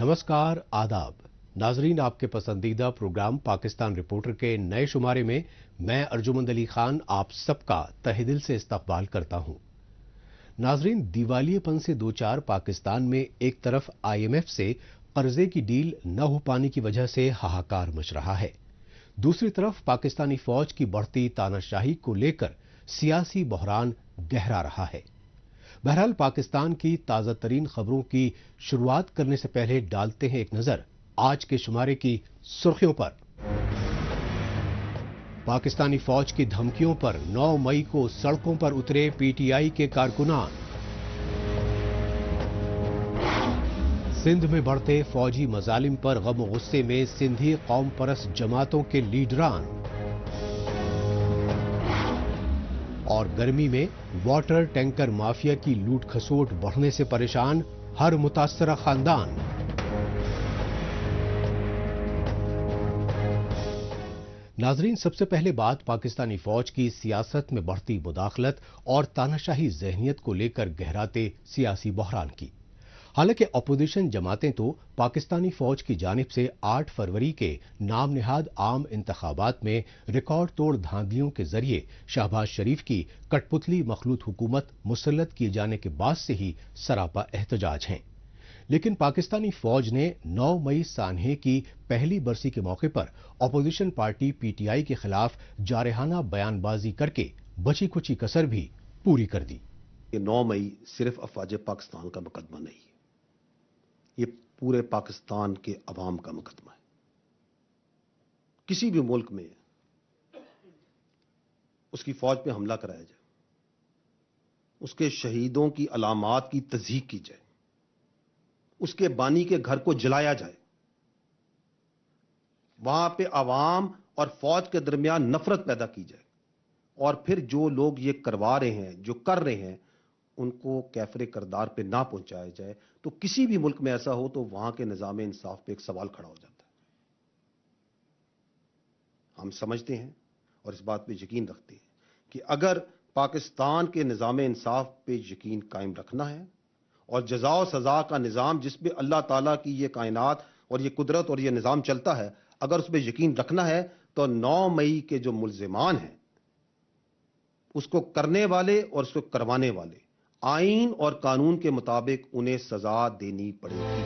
नमस्कार, आदाब। नाजरीन, आपके पसंदीदा प्रोग्राम पाकिस्तान रिपोर्टर के नए शुमारे में मैं अर्जुमंद अली खान आप सबका तहे दिल से इस्तकबाल करता हूं। नाजरीन, दिवालियेपन से दो चार पाकिस्तान में एक तरफ IMF से कर्जे की डील न हो पाने की वजह से हाहाकार मच रहा है, दूसरी तरफ पाकिस्तानी फौज की बढ़ती तानाशाही को लेकर सियासी बहरान गहरा रहा है। बहरहाल, पाकिस्तान की ताजा तरीन खबरों की शुरुआत करने से पहले डालते हैं एक नजर आज के शुमारे की सुर्खियों पर। पाकिस्तानी फौज की धमकियों पर 9 मई को सड़कों पर उतरे PTI के कारकुनान। सिंध में बढ़ते फौजी मजालिम पर गम गुस्से में सिंधी कौम परस्त जमातों के लीडरान। और गर्मी में वाटर टैंकर माफिया की लूट खसोट बढ़ने से परेशान हर मुतासरा खानदान। नाजरीन, सबसे पहले बात पाकिस्तानी फौज की सियासत में बढ़ती मुदाखलत और तानाशाही जहनियत को लेकर गहराते सियासी बहरान की। हालांकि अपोजिशन जमातें तो पाकिस्तानी फौज की जानिब से 8 फरवरी के नाम निहाद आम इंतखाबात में रिकॉर्ड तोड़ धांधलियों के जरिए शहबाज शरीफ की कठपुतली मखलूत हुकूमत मुसल्लत किए जाने के बाद से ही सरापा एहतजाज हैं। लेकिन पाकिस्तानी फौज ने 9 मई सानहे की पहली बरसी के मौके पर अपोजिशन पार्टी PTI के खिलाफ जारहाना बयानबाजी करके बची कुची कसर भी पूरी कर दी। 9 मई सिर्फ अफवाज पाकिस्तान का मुकदमा नहीं है, ये पूरे पाकिस्तान के अवाम का मुकदमा है। किसी भी मुल्क में उसकी फौज पे हमला कराया जाए, उसके शहीदों की अलामात की तज़हीक की जाए, उसके बानी के घर को जलाया जाए, वहां पे अवाम और फौज के दरमियान नफरत पैदा की जाए, और फिर जो लोग ये करवा रहे हैं, जो कर रहे हैं, उनको कैफरे करदार पे ना पहुंचाया जाए, तो किसी भी मुल्क में ऐसा हो तो वहां के निजाम इंसाफ पे एक सवाल खड़ा हो जाता है। हम समझते हैं और इस बात पे यकीन रखते हैं कि अगर पाकिस्तान के निजाम इंसाफ पे यकीन कायम रखना है और जज़ा और सजा का निजाम जिसपे अल्लाह ताला की ये कायनात और ये कुदरत और ये निजाम चलता है, अगर उस पर यकीन रखना है तो 9 मई के जो मुल्जिमान हैं, उसको करने वाले और उसको करवाने वाले आईन और कानून के मुताबिक उन्हें सजा देनी पड़ेगी।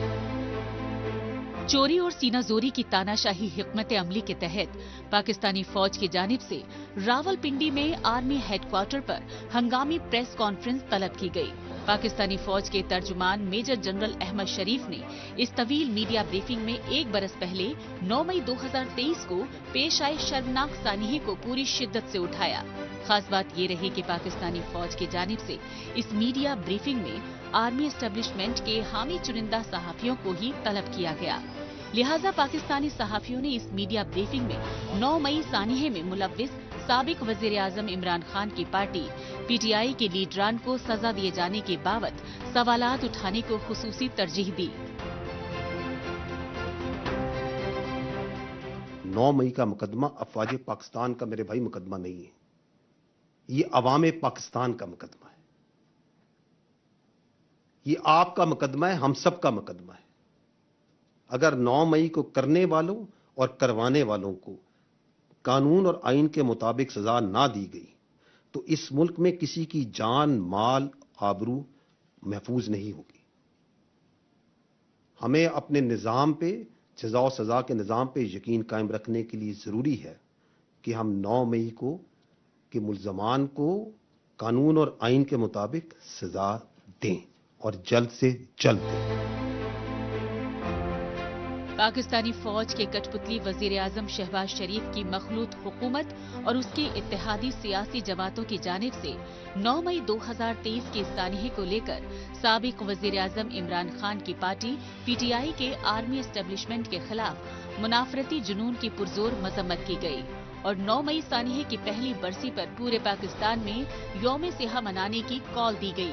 चोरी और सीनाजोरी की तानाशाही हिकमत अमली के तहत पाकिस्तानी फौज की जानिब से रावलपिंडी में आर्मी हेडक्वार्टर पर हंगामी प्रेस कॉन्फ्रेंस तलब की गई। पाकिस्तानी फौज के तर्जुमान मेजर जनरल अहमद शरीफ ने इस तवील मीडिया ब्रीफिंग में एक बरस पहले 9 मई 2023 को पेश आए शर्मनाक सानहे को पूरी शिद्दत से उठाया। खास बात ये रही कि पाकिस्तानी फौज की जानिब से इस मीडिया ब्रीफिंग में आर्मी एस्टेब्लिशमेंट के हामी चुनिंदा सहाफियों को ही तलब किया गया। लिहाजा पाकिस्तानी सहाफियों ने इस मीडिया ब्रीफिंग में 9 मई सानहे में मुलव्विस साबिक वजीर आजम इमरान खान की पार्टी PTI के लीडरान को सजा दिए जाने के बाबत सवालात उठाने को खुसूसी तरजीह दी। 9 मई का मुकदमा अफवाज पाकिस्तान का मेरे भाई मुकदमा नहीं है, ये अवाम पाकिस्तान का मुकदमा है, ये आपका मुकदमा है, हम सब का मुकदमा है। अगर 9 मई को करने वालों और करवाने वालों को कानून और आइन के मुताबिक सजा ना दी गई तो इस मुल्क में किसी की जान, माल, आबरू महफूज नहीं होगी। हमें अपने निजाम पे, जज़ा और सजा के निजाम पे यकीन कायम रखने के लिए जरूरी है कि हम 9 मई को के मुल्ज़मान को कानून और आइन के मुताबिक सजा दें और जल्द से जल्द दें। पाकिस्तानी फौज के कठपुतली वजीर आजम शहबाज शरीफ की मखलूत हुकूमत और उसके इत्तेहादी सियासी जमातों की जानिब से 9 मई 2023 के सानहे को लेकर साबिक वजीर आजम इमरान खान की पार्टी PTI के आर्मी एस्टेब्लिशमेंट के खिलाफ मुनाफरती जुनून की पुरजोर मजम्मत की गई और 9 मई सानहे की पहली बरसी पर पूरे पाकिस्तान में यौम सिहा मनाने की कॉल दी गई।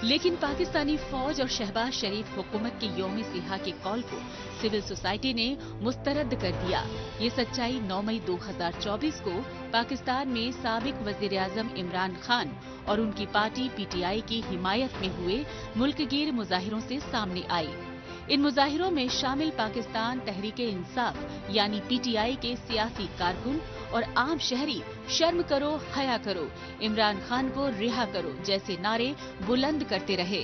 लेकिन पाकिस्तानी फौज और शहबाज शरीफ हुकूमत की यौम सिहा के कॉल को सिविल सोसाइटी ने मुस्तरद कर दिया। ये सच्चाई 9 मई 2024 को पाकिस्तान में साबिक वजीर आजम इमरान खान और उनकी पार्टी PTI की हिमायत में हुए मुल्कगीर मुजाहिरों से सामने आई। इन मुजाहिरों में शामिल पाकिस्तान तहरीक-ए-इंसाफ यानी पीटीआई के सियासी कारकुन और आम शहरी शर्म करो, हया करो, इमरान खान को रिहा करो जैसे नारे बुलंद करते रहे।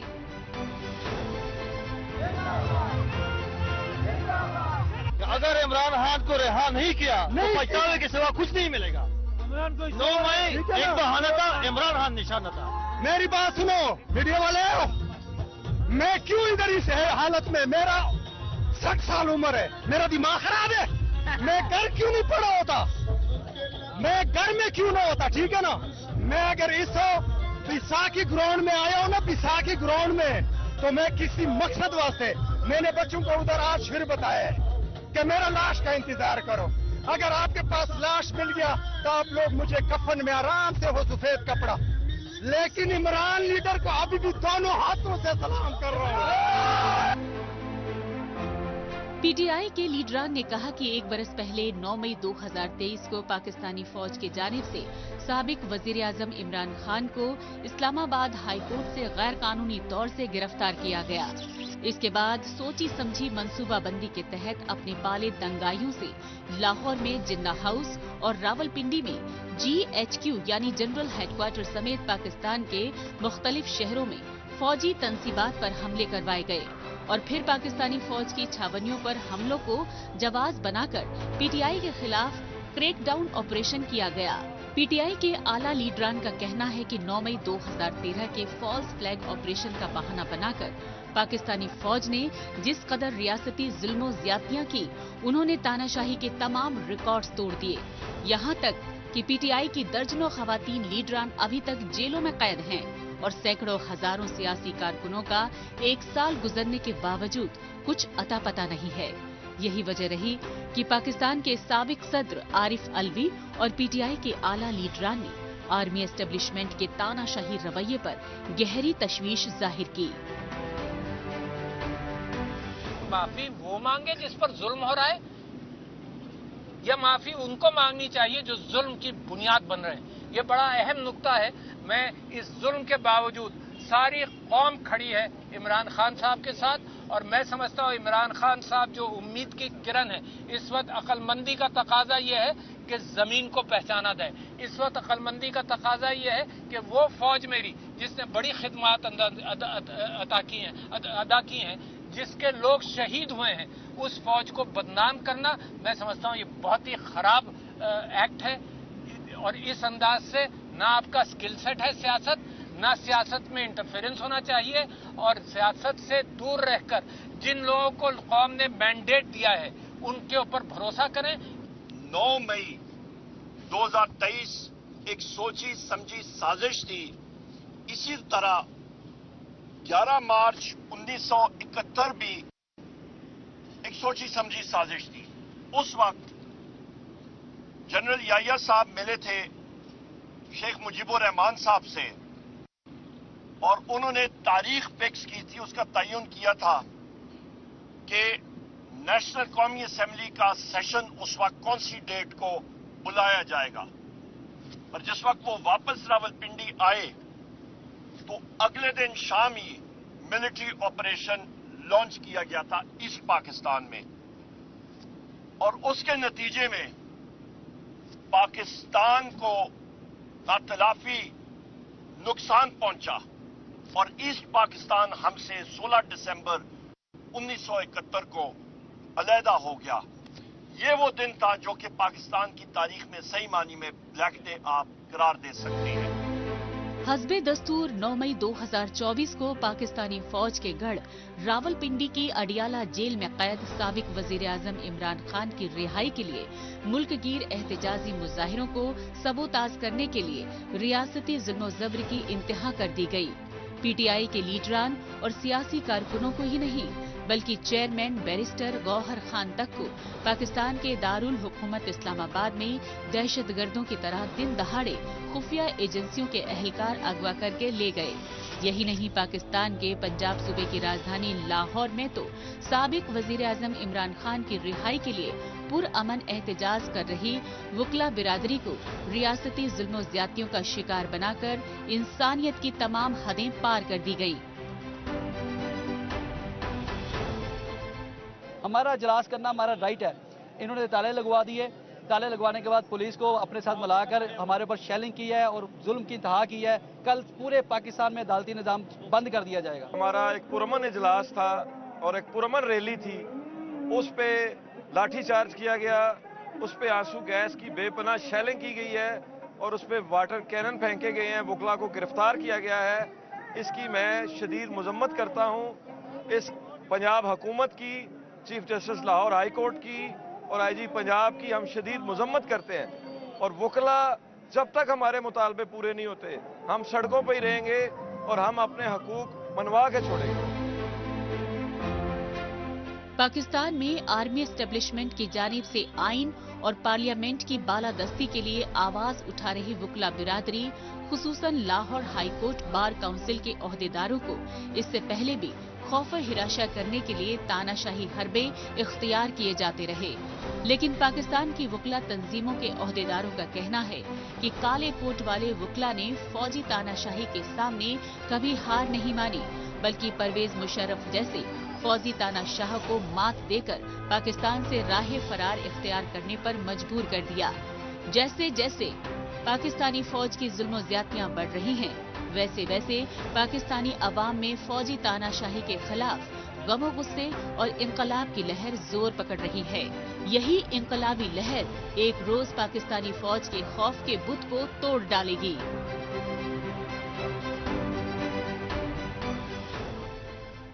अगर इमरान खान को रिहा नहीं किया तो पछतावे के सिवा कुछ नहीं मिलेगा। 9 मई एक बहाना था, इमरान खान निशाना था। मेरी बात सुनो मीडिया वाले, मैं क्यों इधर इस हालत में? मेरा 60 साल उम्र है, मेरा दिमाग खराब है। मैं घर क्यों नहीं पड़ा होता? मैं घर में क्यों ना होता? ठीक है ना? मैं अगर इस बैसाखी ग्राउंड में आया हूं ना, बैसाखी ग्राउंड में, तो मैं किसी मकसद वास्ते, मैंने बच्चों को उधर आज फिर बताया है कि मेरा लाश का इंतजार करो। अगर आपके पास लाश मिल गया तो आप लोग मुझे कफन में आराम से हो सफेद कपड़ा, लेकिन इमरान लीडर को अभी भी दोनों हाथों से सलाम कर रहा हूं। पीटीआई के लीडरान ने कहा कि एक बरस पहले 9 मई 2023 को पाकिस्तानी फौज की जानिब से साबिक वजीर आजम इमरान खान को इस्लामाबाद हाई कोर्ट से गैर कानूनी तौर से गिरफ्तार किया गया। इसके बाद सोची समझी मंसूबाबंदी के तहत अपने पाले दंगाइयों से लाहौर में जिन्ना हाउस और रावलपिंडी में GHQ यानी जनरल हेडक्वार्टर समेत पाकिस्तान के मुख्तलिफ शहरों में फौजी तंसीबात पर हमले करवाए गए और फिर पाकिस्तानी फौज की छावनियों पर हमलों को जवाब बनाकर पीटीआई के खिलाफ क्रैकडाउन ऑपरेशन किया गया। पीटीआई के आला लीडरान का कहना है कि 9 मई 2013 के फॉल्स फ्लैग ऑपरेशन का बहाना बनाकर पाकिस्तानी फौज ने जिस कदर रियासती जुल्म ज्यादतियां की, उन्होंने तानाशाही के तमाम रिकॉर्ड्स तोड़ दिए। यहाँ तक कि पीटीआई की दर्जनों खवातीन लीडरान अभी तक जेलों में कैद हैं और सैकड़ों हजारों सियासी कारकुनों का 1 साल गुजरने के बावजूद कुछ अता पता नहीं है। यही वजह रही कि पाकिस्तान के साबिक सदर आरिफ अलवी और पीटीआई के आला लीडरान ने आर्मी एस्टेब्लिशमेंट के तानाशाही रवैये पर गहरी तशवीश जाहिर की। माफी वो मांगे जिस पर जुल्म हो रहा है, या माफी उनको मांगनी चाहिए जो जुल्म की बुनियाद बन रहे हैं? ये बड़ा अहम नुक्ता है। मैं इस जुल्म के बावजूद सारी कौम खड़ी है इमरान खान साहब के साथ, और मैं समझता हूँ इमरान खान साहब जो उम्मीद की किरण है, इस वक्त अक्लमंदी का तकाजा ये है कि जमीन को पहचाना जाए। इस वक्त अक्लमंदी का तकाजा ये है कि वो फौज मेरी जिसने बड़ी खिदमत अदा की हैं, जिसके लोग शहीद हुए हैं, उस फौज को बदनाम करना मैं समझता हूँ ये बहुत ही खराब एक्ट है। और इस अंदाज से ना आपका स्किल सेट है सियासत, ना सियासत में इंटरफेरेंस होना चाहिए, और सियासत से दूर रहकर जिन लोगों को कौम ने मैंडेट दिया है उनके ऊपर भरोसा करें। 9 मई 2023 एक सोची समझी साजिश थी। इसी तरह 11 मार्च 1971 भी एक सोची समझी साजिश थी। उस वक्त जनरल याहिया साहब मिले थे शेख मुजीबुर रहमान साहब से, और उन्होंने तारीख फिक्स की थी, उसका तयन किया था कि नेशनल कौमी असेंबली का सेशन उस वक्त कौन सी डेट को बुलाया जाएगा। और जिस वक्त वो वापस रावलपिंडी आए तो अगले दिन शाम ही मिलिट्री ऑपरेशन लॉन्च किया गया था ईस्ट पाकिस्तान में, और उसके नतीजे में पाकिस्तान को तातलाफी नुकसान पहुंचा और ईस्ट पाकिस्तान हमसे 16 दिसंबर 1971 को अलहदा हो गया। ये वो दिन था जो कि पाकिस्तान की तारीख में सही मानी में ब्लैक डे आप करार दे सकते हैं। हस्बे दस्तूर 9 मई 2024 को पाकिस्तानी फौज के गढ़ रावलपिंडी की अडियाला जेल में कैद साबिक वजीर आजम इमरान खान की रिहाई के लिए मुल्क गिर एहतजाजी मुजाहिरों को सबोताज करने के लिए रियासती जुल्म-ओ-जबर की इंतहा कर दी गई। पीटीआई के लीडरान और सियासी कारकुनों को ही नहीं बल्कि चेयरमैन बैरिस्टर गौहर खान तक को पाकिस्तान के दारुल हुकूमत इस्लामाबाद में दहशतगर्दों की तरह दिन दहाड़े खुफिया एजेंसियों के अहलकार अगवा करके ले गए। यही नहीं, पाकिस्तान के पंजाब सूबे की राजधानी लाहौर में तो साबिक वजीर आजम इमरान खान की रिहाई के लिए पुरअमन एहतजाज कर रही वकला बिरादरी को रियासती जुल्म ज्यादतियों का शिकार बनाकर इंसानियत की तमाम हदें पार कर दी गई। ہمارا اجلاس کرنا ہمارا رائٹ ہے. انہوں نے تالے لگوا دیے. تالے لگوانے کے بعد پولیس کو اپنے ساتھ ملا کر ہمارے اوپر شیلنگ کی ہے اور ظلم کی انتہا کی ہے. کل پورے پاکستان میں عدالتی نظام بند کر دیا جائے گا. ہمارا ایک پرامن اجلاس تھا اور ایک پرامن ریلی تھی. اس پہ لاٹھی چارج کیا گیا, اس پہ آنسو گیس کی بے پناہ شیلنگ کی گئی ہے اور اس پہ واٹر کینن پھینکے گئے ہیں. وکلا کو گرفتار کیا گیا ہے. اس کی میں شدید مذمت کرتا ہوں. اس پنجاب حکومت کی, chief justice Lahore high court کی اور آئی جی پنجاب کی ہم شدید مذمت کرتے ہیں. اور وکلا جب تک ہمارے مطالبے پورے نہیں ہوتے ہم سڑکوں پہ ہی رہیں گے اور ہم اپنے حقوق منوا کے چھوڑیں گے. پاکستان میں آرمی اسٹیبلشمنٹ کی جانب سے آئین اور پارلیمنٹ کی بالادستی کے لیے آواز اٹھا رہی وکلا برادری, خصوصاً Lahore high court bar council کے عہدیداروں کو اس سے پہلے بھی خوف ہراشاں کرنے کے لیے تاناشاہی حربے اختیار کیے جاتے رہے. لیکن پاکستان کی وکلا تنظیموں کے عہدیداروں کا کہنا ہے کہ کالے کوٹ والے وکلا نے فوجی تاناشاہی کے سامنے کبھی ہار نہیں مانی, بلکہ پرویز مشرف جیسے فوجی تاناشاہ کو مات دے کر پاکستان سے راہ فرار اختیار کرنے پر مجبور کر دیا. جیسے جیسے پاکستانی فوج کی ظلم و زیادتیاں بڑھ رہی ہیں, ویسے ویسے پاکستانی عوام میں فوجی تاناشاہی کے خلاف غم و غصے اور انقلاب کی لہر زور پکڑ رہی ہے. یہی انقلابی لہر ایک روز پاکستانی فوج کے خوف کے بت کو توڑ ڈالے گی.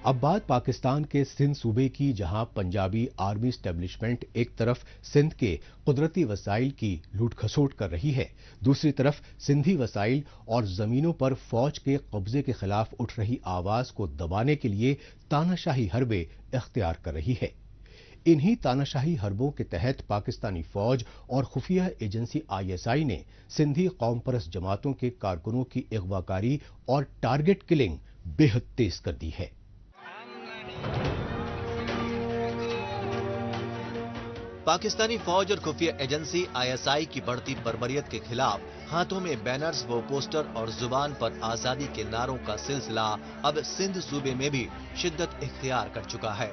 اب بات پاکستان کے سندھ صوبے کی, جہاں پنجابی آرمی اسٹیبلشمنٹ ایک طرف سندھ کے قدرتی وسائل کی لوٹ کھسوٹ کر رہی ہے, دوسری طرف سندھی وسائل اور زمینوں پر فوج کے قبضے کے خلاف اٹھ رہی آواز کو دبانے کے لیے تاناشاہی حربے اختیار کر رہی ہے. انہی تاناشاہی حربوں کے تحت پاکستانی فوج اور خفیہ ایجنسی ISI نے سندھی قوم پرست جماعتوں کے کارکنوں کی اغوا کاری اور ٹارگٹ کلنگ بے حد تیز کر دی ہے. پاکستانی فوج اور خفیہ ایجنسی ISI کی بڑھتی بربریت کے خلاف ہاتھوں میں بینرز و پوسٹر اور زبان پر آزادی کے نعروں کا سلسلہ اب سندھ صوبے میں بھی شدت اختیار کر چکا ہے.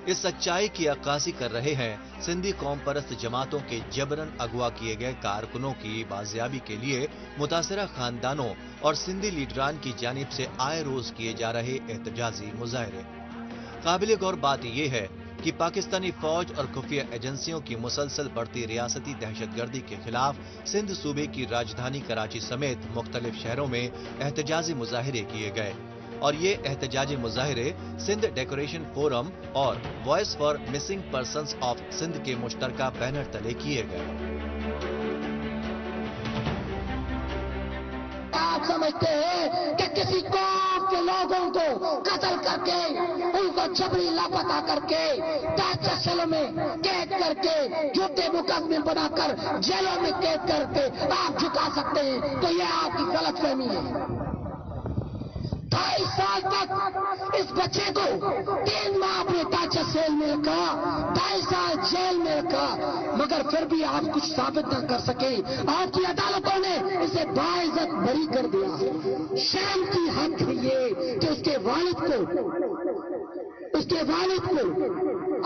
اس سچائی کی عکاسی کر رہے ہیں سندھی قوم پرست جماعتوں کے جبراً اغوا کیے گئے کارکنوں کی بازیابی کے لیے متاثرہ خاندانوں اور سندھی لیڈران کی جانب سے آئے روز کیے جا رہے احتجاجی مظاہرے. قابل غور بات یہ ہے کہ پاکستانی فوج اور خفیہ ایجنسیوں کی مسلسل بڑھتی ریاستی دہشت گردی کے خلاف سندھ صوبے کی راجدھانی کراچی سمیت مختلف شہروں میں احتجاجی مظاہرے کیے گئے, اور یہ احتجاجی مظاہرے سندھ ڈیکوریشن فورم اور voice for missing persons of Sindh کے مشترکہ بینر تلے کیے گئے. آپ سمجھتے ہیں کہ کسی قوم کے لوگوں کو قتل کر کے ان کو جبری لاپتہ کر کے ٹارچر سیلوں میں قید کر کے جھوٹے مقدمے بنا کر جیلوں میں قید کر کے آپ جھکا سکتے ہیں, تو یہ آپ کی غلط فہمی ہے. 2.5 سال تک اس بچے کو 3 ماہ اپنے ٹارچر سیل میں رکھا, 2.5 سال جیل میں رکھا, مگر پھر بھی آپ کچھ ثابت نہ کر سکے. آپ کی عدالتوں نے اسے باعزت بری کر دیا. شرم کی حق ہے یہ کہ اس کے والد کو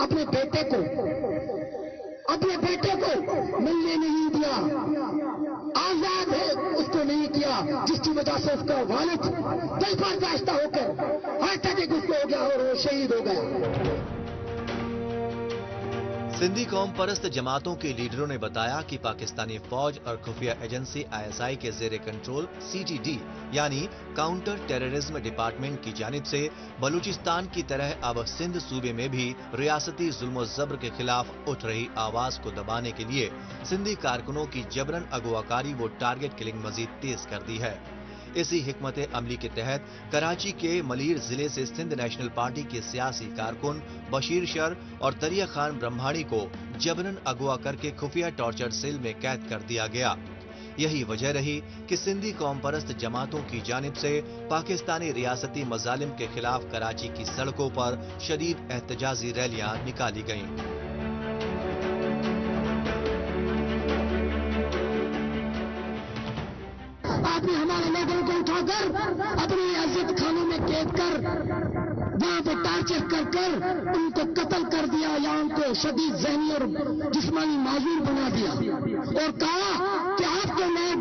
اپنے بیٹے کو ملنے نہیں دیا. آزاد ہے اس کو نہیں کیا, جس کی وجہ سے اس کا والد دل پر داشتہ ہو کر ہر طرح گفت ہو گیا اور وہ شہید ہو گیا. سندھی قوم پرست جماعتوں کے لیڈروں نے بتایا کہ پاکستانی فوج اور خفیہ ایجنسی ISI کے زیر کنٹرول CTD یعنی کاؤنٹر ٹیررزم ڈپارٹمنٹ کی جانب سے بلوچستان کی طرح اب سندھ صوبے میں بھی ریاستی ظلم و جبر کے خلاف اٹھ رہی آواز کو دبانے کے لیے سندھی کارکنوں کی جبراً اغواکاری و ٹارگٹ کلنگ مزید تیز کر دی ہے. اسی حکمت عملی کے تحت کراچی کے ملیر ضلع سے سندھ نیشنل پارٹی کے سیاسی کارکن بشیر شر اور دریا خان برہمانی کو جبراً اغوا کر کے خفیہ ٹارچر سیل میں قید کر دیا گیا. یہی وجہ رہی کہ سندھی قوم پرست جماعتوں کی جانب سے پاکستانی ریاستی مظالم کے خلاف کراچی کی سڑکوں پر شدید احتجاجی ریلیاں نکالی گئیں. آپ نے ہمارے لوگوں کو اٹھا کر अपने अजित खानों में कैद कर, वहां पे टार्चर कर उनको कत्ल कर दिया या उनको शदीद ज़हनी और जिस्मानी माजूर बना दिया और कहा कि आपके लोग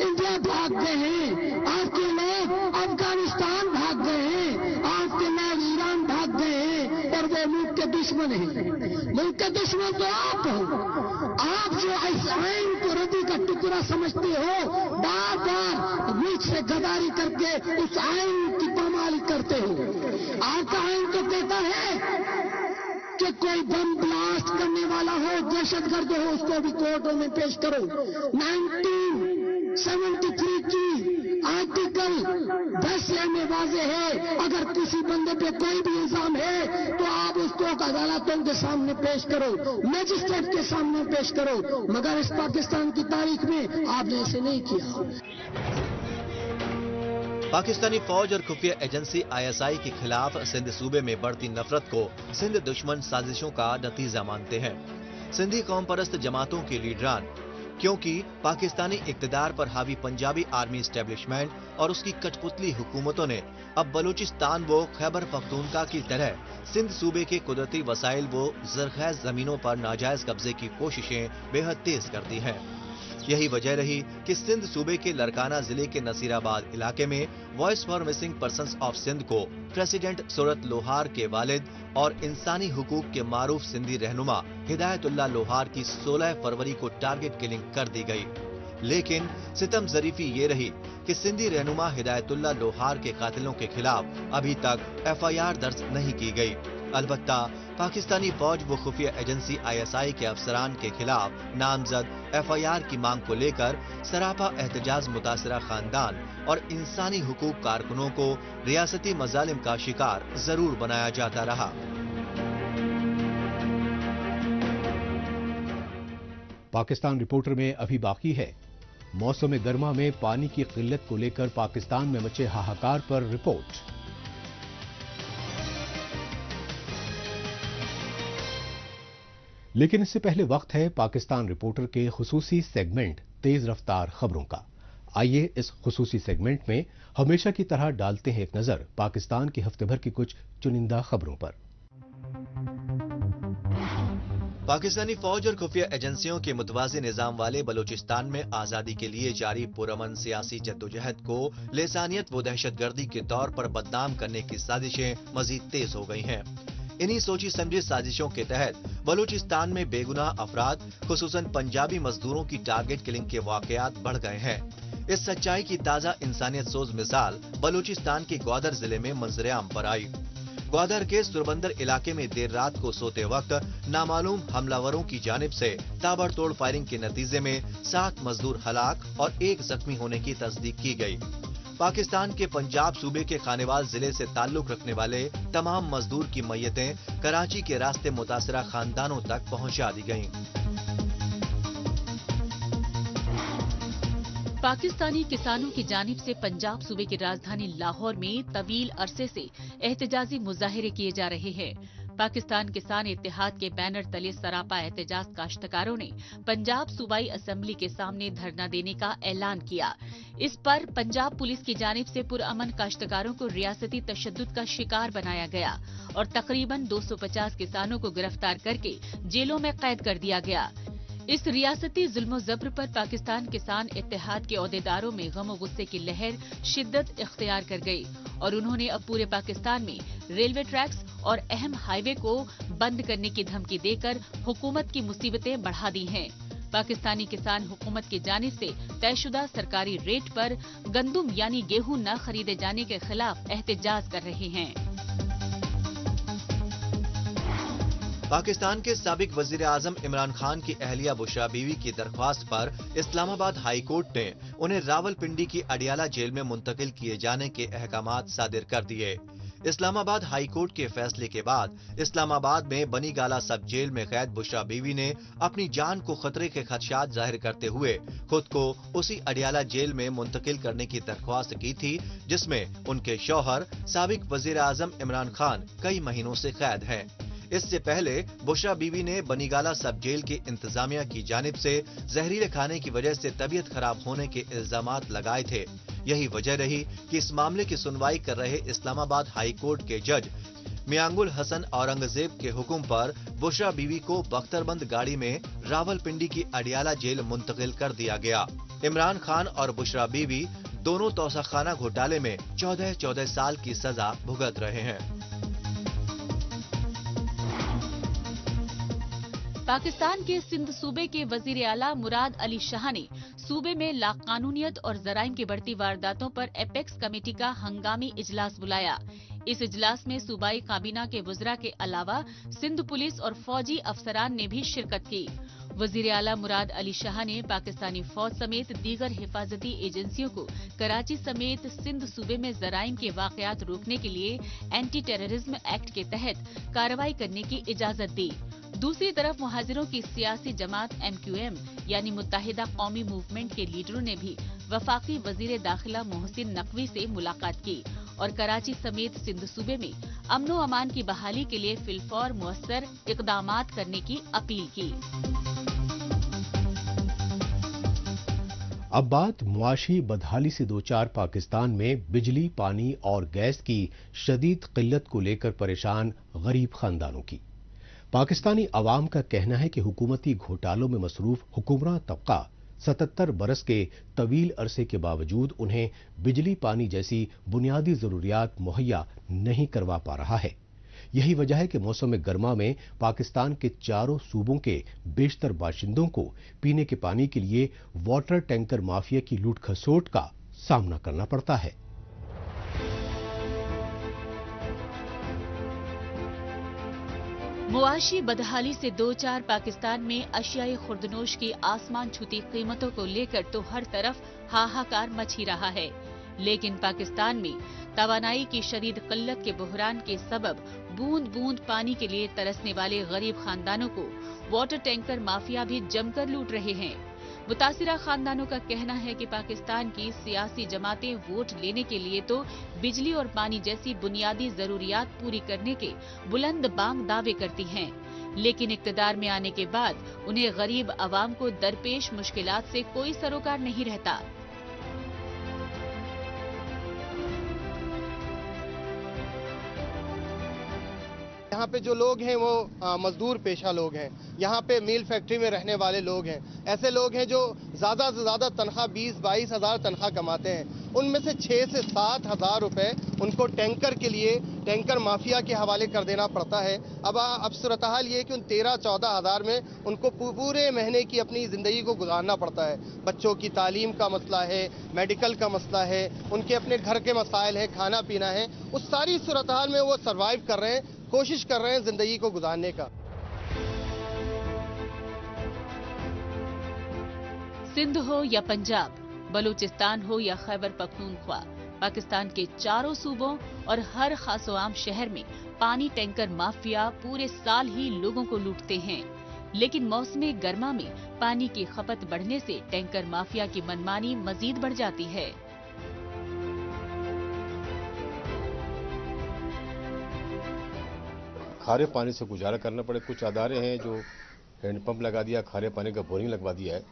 इंडिया भाग गए हैं, आपके लोग अफगानिस्तान भाग गए हैं, आपके लोग ईरान भाग गए हैं और वो मुल्क के दुश्मन हैं। मुल्क के दुश्मन तो आप हो। आप जो इस आइन को रद्दी का टुकड़ा समझते हो, बार बार मुल्क से गद्दारी करके उस आइन की पामाली करते हो। आपका आइन तो कहता है कि कोई बम ब्लास्ट करने वाला हो, दहशतगर्द हो, उसको भी कोर्टों में पेश करो। 1973 की आर्टिकल 10 में वाजे है, अगर किसी बंदे पे कोई भी इल्जाम है तो आप उसको अदालतों के सामने पेश करो, मजिस्ट्रेट के सामने पेश करो, मगर इस पाकिस्तान की तारीख में आपने ऐसे नहीं किया। पाकिस्तानी फौज और खुफिया एजेंसी ISI के खिलाफ सिंध सूबे में बढ़ती नफरत को सिंध दुश्मन साजिशों का नतीजा मानते हैं सिंधी कौम परस्त जमातों के लीडरान, क्योंकि पाकिस्तानी इक्तदार पर हावी पंजाबी आर्मी एस्टेब्लिशमेंट और उसकी कठपुतली हुकूमतों ने अब बलूचिस्तान व खैबर पख्तूनख्वा की तरह सिंध सूबे के कुदरती वसाइल व ज़रख़ैज़ जमीनों पर नाजायज कब्जे की कोशिशें बेहद तेज कर दी हैं। यही वजह रही कि सिंध सूबे के लरकाना जिले के नसीराबाद इलाके में voice for missing persons of Sindh को प्रेसिडेंट सूरत लोहार के वालिद और इंसानी हुकूक के मारूफ सिंधी रहनुमा हिदायतुल्लाह लोहार की 16 फरवरी को टारगेट किलिंग कर दी गई। लेकिन सितम ज़रीफी ये रही कि सिंधी रहनुमा हिदायतुल्लाह लोहार के कातिलों के खिलाफ अभी तक FIR दर्ज नहीं की गई। अलबत्ता पाकिस्तानी फौज व खुफिया एजेंसी ISI के अफसरान के खिलाफ नामजद FIR की मांग को लेकर सरापा एहतजाज मुतासरा खानदान और इंसानी हुकूक कारकुनों को रियासती मजालिम का शिकार जरूर बनाया जाता रहा। पाकिस्तान रिपोर्टर में अभी बाकी है मौसम गर्मा में पानी की किल्लत को लेकर पाकिस्तान में मचे हाहाकार पर रिपोर्ट। लेकिन इससे पहले वक्त है पाकिस्तान रिपोर्टर के खुसूसी सेगमेंट तेज रफ्तार खबरों का। आइए इस खुसूसी सेगमेंट में हमेशा की तरह डालते हैं एक नजर पाकिस्तान की हफ्ते भर की कुछ चुनिंदा खबरों पर। पाकिस्तानी फौज और खुफिया एजेंसियों के मुतवाज़ी निजाम वाले बलूचिस्तान में आजादी के लिए जारी पुरअमन सियासी जद्दोजहद को लेसानियत व दहशतगर्दी के तौर पर बदनाम करने की साजिशें मजीद तेज हो गई हैं। इन्हीं सोची समझी साजिशों के तहत बलूचिस्तान में बेगुनाह अफराद खुसूसन पंजाबी मजदूरों की टारगेट किलिंग के वाकयात बढ़ गए हैं। इस सच्चाई की ताजा इंसानियत सोज मिसाल बलूचिस्तान के ग्वादर जिले में मंजर-ए-आम पर आई। ग्वादर के सुरबंदर इलाके में देर रात को सोते वक्त नामालूम हमलावरों की जानिब से ताबड़तोड़ फायरिंग के नतीजे में 7 मजदूर हलाक और 1 जख्मी होने की तस्दीक की गई। पाकिस्तान के पंजाब सूबे के खानेवाल जिले से ताल्लुक रखने वाले तमाम मजदूर की मैयतें कराची के रास्ते मुतासरा खानदानों तक पहुंचा दी गईं। पाकिस्तानी किसानों की जानिब से पंजाब सूबे की राजधानी लाहौर में तवील अरसे से एहतजाजी मुजाहिरे किए जा रहे हैं। पाकिस्तान किसान इत्तेहाद के बैनर तले सरापा एहतजाज काश्तकारों ने पंजाब सूबाई असेंबली के सामने धरना देने का ऐलान किया। इस पर पंजाब पुलिस की जानिब से पुरअमन काश्तकारों को रियासती तशद्दुद का शिकार बनाया गया और तकरीबन 250 किसानों को गिरफ्तार करके जेलों में कैद कर दिया गया। इस रियासती जुल्म जब्र पर पाकिस्तान किसान इत्तेहाद के ओहदेदारों में गम और गुस्से की लहर शिद्दत इख्तियार कर गई और उन्होंने अब पूरे पाकिस्तान में रेलवे ट्रैक्स और अहम हाईवे को बंद करने की धमकी देकर हुकूमत की मुसीबतें बढ़ा दी हैं। पाकिस्तानी किसान हुकूमत की जानिब से तयशुदा सरकारी रेट पर गंदुम यानी गेहूं न खरीदे जाने के खिलाफ एहतजाज कर रहे हैं। पाकिस्तान के साबिक वजीर आजम इमरान खान की अहलिया बुशरा बीवी की दरख्वास्त पर इस्लामाबाद हाई कोर्ट ने उन्हें रावलपिंडी की अडियाला जेल में मुंतकिल किए जाने के अहकामात सादिर कर दिए। इस्लामाबाद हाई कोर्ट के फैसले के बाद इस्लामाबाद में बनीगाला सब जेल में कैद बुशरा बीवी ने अपनी जान को खतरे के खदशात जाहिर करते हुए खुद को उसी अडियाला जेल में मुंतकिल करने की दरख्वास्त की थी, जिसमें उनके शौहर साबिक वजीर आजम इमरान खान कई महीनों से कैद हैं। इससे पहले बुशरा बीवी ने बनीगाला सब जेल के इंतजामिया की जानिब से जहरीले खाने की वजह से तबीयत खराब होने के इल्जामात लगाए थे। यही वजह रही कि इस मामले की सुनवाई कर रहे इस्लामाबाद हाई कोर्ट के जज मियांगुल हसन औरंगजेब के हुक्म पर बुशरा बीवी को बख्तरबंद गाड़ी में रावलपिंडी की अडियाला जेल मुंतकिल कर दिया गया। इमरान खान और बुशरा बीवी दोनों तौसाखाना घोटाले में 14 साल की सजा भुगत रहे हैं। पाकिस्तान के सिंध सूबे के वजीर आला मुराद अली शाह ने सूबे में लाकानूनियत और जराइम की बढ़ती वारदातों पर एपेक्स कमेटी का हंगामी इजलास बुलाया। इस इजलास में सूबाई काबीना के वुज़रा के अलावा सिंध पुलिस और फौजी अफसरान ने भी शिरकत की। वजीर आला मुराद अली शाह ने पाकिस्तानी फौज समेत दीगर हिफाजती एजेंसियों को कराची समेत सिंध सूबे में जराइम के वाकयात रोकने के लिए एंटी टेररिज्म एक्ट के तहत कार्रवाई करने की इजाजत दी। दूसरी तरफ मुहाजिरों की सियासी जमात MQM यानी मुत्तहिदा कौमी मूवमेंट के लीडरों ने भी वफाकी वजीर दाखिला मोहसिन नकवी से मुलाकात की और कराची समेत सिंध सूबे में अमनो अमान की बहाली के लिए फिलफौर मुअस्सर इक़दामात करने की अपील की। अब बात मुआशी बदहाली से दो चार पाकिस्तान में बिजली, पानी और गैस की शदीद किल्लत को लेकर परेशान गरीब खानदानों की। पाकिस्तानी अवाम का कहना है कि हुकूमती घोटालों में मसरूफ हुक्मरान तबका 77 बरस के तवील अरसे के बावजूद उन्हें बिजली, पानी जैसी बुनियादी जरूरियात मुहैया नहीं करवा पा रहा है। यही वजह है कि मौसम गर्मा में पाकिस्तान के चारों सूबों के बेशतर बाशिंदों को पीने के पानी के लिए वाटर टैंकर माफिया की लूट खसोट का सामना करना पड़ता है। मुआशी बदहाली से दो चार पाकिस्तान में अशियाई खुर्दनोश की आसमान छूती कीमतों को लेकर तो हर तरफ हाहाकार मच ही रहा है, लेकिन पाकिस्तान में तवानाई की शदीद किल्लत के बहरान के सबब बूंद बूंद पानी के लिए तरसने वाले गरीब खानदानों को वाटर टैंकर माफिया भी जमकर लूट रहे हैं। मुतासिरा खानदानों का कहना है कि पाकिस्तान की सियासी जमातें वोट लेने के लिए तो बिजली और पानी जैसी बुनियादी जरूरियात पूरी करने के बुलंद बांग दावे करती हैं, लेकिन इक्तदार में आने के बाद उन्हें गरीब आवाम को दरपेश मुश्किलात से कोई सरोकार नहीं रहता। यहाँ पे जो लोग हैं वो मजदूर पेशा लोग हैं, यहाँ पे मिल फैक्ट्री में रहने वाले लोग हैं। ऐसे लोग हैं जो ज़्यादा से ज़्यादा तनख्वाह 20-22 हज़ार तनख्वाह कमाते हैं। उनमें से 6 से 7 हज़ार रुपये उनको टैंकर के लिए टैंकर माफिया के हवाले कर देना पड़ता है। अब सूरत हाल ये है कि उन 13-14 हज़ार में उनको पूरे महीने की अपनी ज़िंदगी को गुजारना पड़ता है। बच्चों की तालीम का मसला है, मेडिकल का मसला है, उनके अपने घर के मसाइल है, खाना पीना है। उस सारी सूरत हाल में वो सर्वाइव कर रहे हैं, कोशिश कर रहे हैं जिंदगी को गुजारने का। सिंध हो या पंजाब, बलूचिस्तान हो या खैबर पख्तूनख्वा, पाकिस्तान के चारों सूबों और हर खासो आम शहर में पानी टैंकर माफिया पूरे साल ही लोगों को लूटते हैं, लेकिन मौसम गर्मा में पानी की खपत बढ़ने से टैंकर माफिया की मनमानी मजीद बढ़ जाती है। खारे पानी से गुजारा करना पड़े। कुछ अदारे हैं जो हैंडपंप लगा दिया, खारे पानी का बोरिंग लगवा दिया है,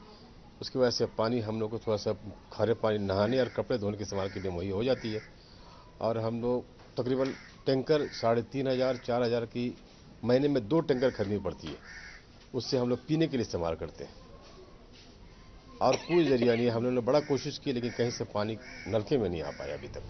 उसकी वजह से पानी हम लोग को थोड़ा सा खारे पानी नहाने और कपड़े धोने के इस्तेमाल के लिए मुहैया हो जाती है। और हम लोग तकरीबन टैंकर 3500-4000 की महीने में 2 टैंकर खरीदनी पड़ती है, उससे हम लोग पीने के लिए इस्तेमाल करते हैं। और कोई जरिया नहीं है। हम लोगों ने बड़ा कोशिश की, लेकिन कहीं से पानी नलके में नहीं आ पाया अभी तक।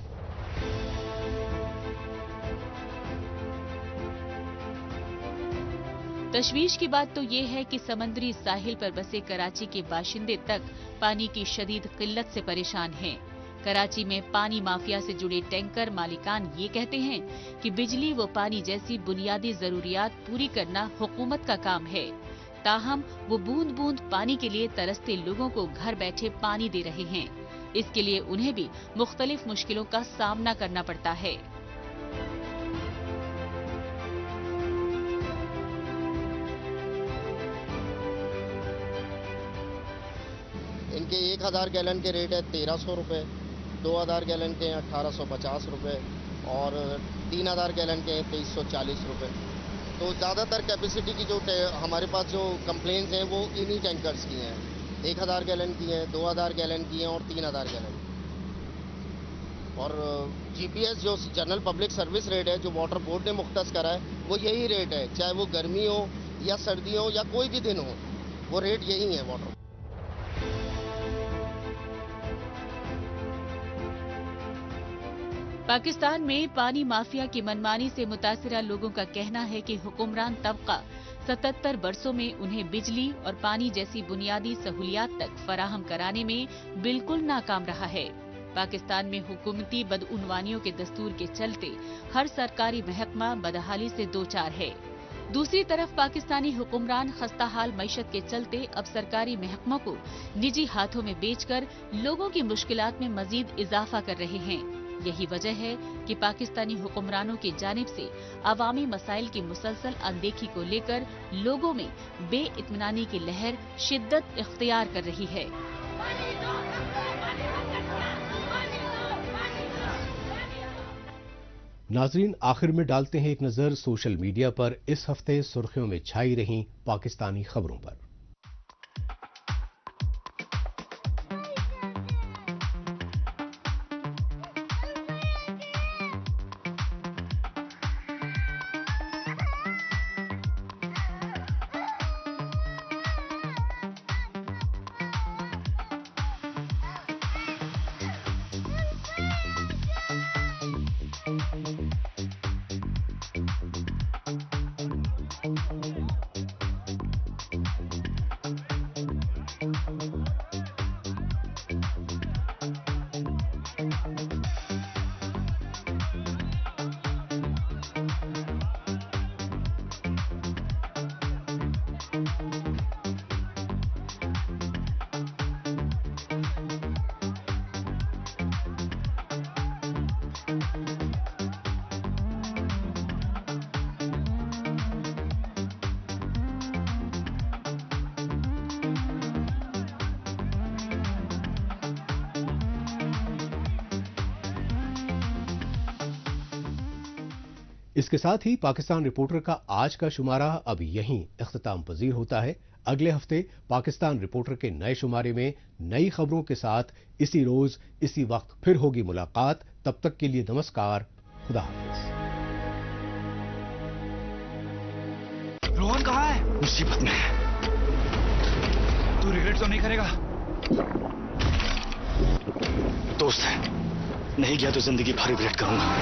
तशवीश की बात तो ये है कि समंदरी साहिल पर बसे कराची के बाशिंदे तक पानी की शदीद किल्लत से परेशान हैं। कराची में पानी माफिया से जुड़े टैंकर मालिकान ये कहते हैं कि बिजली व पानी जैसी बुनियादी जरूरियात पूरी करना हुकूमत का काम है, ताहम वो बूंद बूंद पानी के लिए तरसते लोगों को घर बैठे पानी दे रहे हैं। इसके लिए उन्हें भी मुख्तलिफ मुश्किलों का सामना करना पड़ता है। इनके 1000 गैलन के रेट है 1300 रुपये, 2000 गैलन के 1850 रुपये और 3000 गैलन के 2340 रुपये। तो ज़्यादातर कैपेसिटी की जो हमारे पास जो कंप्लेंट्स हैं वो इन्हीं टैंकर्स की हैं। 1000 गैलन की हैं, 2000 गैलन की हैं और 3000 गैलन। اور جی پی ایس جو جنرل پبلک سروس ریٹ ہے جو واٹر بورڈ نے مختص کرا ہے وہ یہی ریٹ ہے، چاہے وہ گرمی ہو یا سردی ہو یا کوئی بھی دن ہو، وہ ریٹ یہی ہے واٹر۔ پاکستان میں پانی مافیا کی منمانی سے متاثرہ لوگوں کا کہنا ہے کہ حکمران طبقہ 77 برسوں میں انہیں بجلی اور پانی جیسی بنیادی سہولیات تک فراہم کرانے میں بالکل ناکام رہا ہے۔ پاکستان میں حکومتی بدعنوانیوں کے دستور کے چلتے ہر سرکاری محکمہ بدحالی سے دوچار ہے۔ دوسری طرف پاکستانی حکمران خستہ حال معیشت کے چلتے اب سرکاری محکموں کو نجی ہاتھوں میں بیچ کر لوگوں کی مشکلات میں مزید اضافہ کر رہے ہیں۔ یہی وجہ ہے کہ پاکستانی حکمرانوں کی جانب سے عوامی مسائل کی مسلسل اندیکھی کو لے کر لوگوں میں بے اطمینانی کی لہر شدت اختیار کر رہی ہے۔ ناظرین، آخر میں ڈالتے ہیں ایک نظر سوشل میڈیا پر اس ہفتے سرخیوں میں چھائی رہیں پاکستانی خبروں پر۔ اس کے ساتھ ہی پاکستان رپورٹر کا آج کا شمارہ اب یہیں اختتام پذیر ہوتا ہے۔ اگلے ہفتے پاکستان رپورٹر کے نئے شمارے میں نئی خبروں کے ساتھ اسی روز اسی وقت پھر ہوگی ملاقات۔ تب تک کے لیے نمسکار، خدا حافظ۔ روہن کہاں ہے؟ مصیبت میں ہے۔ تو ریگریٹ تو نہیں کرے گا؟ دوست ہے، نہیں گیا تو زندگی بھر ریگریٹ کروں گا۔